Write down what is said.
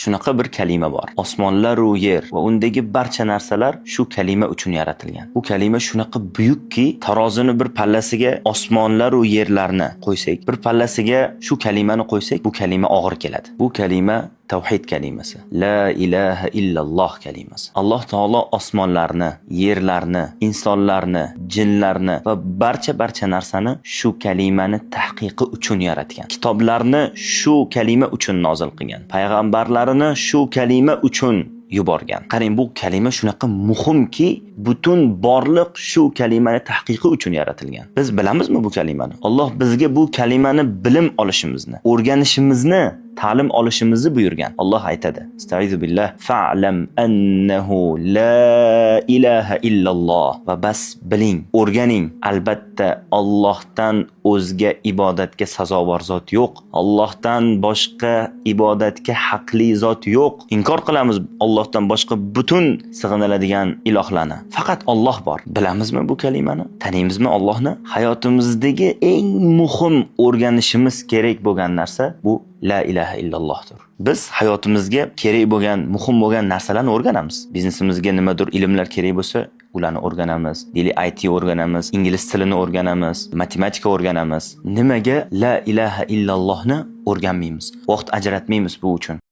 shunaqa bir kalima bor. Osmonlar va yer va undagi barcha narsalar shu kalima uchun yaratilgan. Bu kalima shunaqa buyukki, tarozini bir pallasiga osmonlar va yerlarni qo'ysak, bir pallasiga shu kalimani qo'ysak, bu kalima og'ir keladi. Bu kalima tavhid kalimasi. La ilaha illalloh kalimasi. Alloh taolo osmonlarni, yerlarni, insonlarni, jinlarni va barcha narsani shu kalimani tahqiqi uchun yaratgan. Kitoblarni shu kalima uchun nozil qilgan. Payg'ambarlarini shu kalima uchun yuborgan. Qarang, bu kalima shunaqa muhimki, butun borliq shu kalimani tahqiqi uchun yaratilgan. Biz bilamizmi bu kalimani? Alloh bizga bu kalimani bilim olishimizni, o'rganishimizni, ta'lim olishimizni buyurgan. Alloh aytadi: "Estaizu billah, fa'lam annahu la ilaha illalloh." Va bas biling, o'rganing, albatta Allohdan o'zga ibodatga sazovor zot yo'q. Allohdan boshqa ibodatga haqli zot yo'q. Inkor qilamiz Allohdan boshqa butun sig'iniladigan ilohlarni. Faqat Alloh bor. Bilamizmi bu kalimani? Tanimizmi Allohni? Hayotimizdagi eng muhim o'rganishimiz kerak bo'lgan narsa bu la ilaha illallohdir. Biz hayotimizga kerak bo'lgan, muhim bo'lgan narsalarni o'rganamiz. Biznesimizga nimadir ilmlar kerak bo'lsa, ularni o'rganamiz. IT o'rganamiz, ingliz tilini o'rganamiz, matematika o'rganamiz. Nimaga la ilaha illallohni o'rganmaymiz? Vaqt ajratmaymiz bu uchun.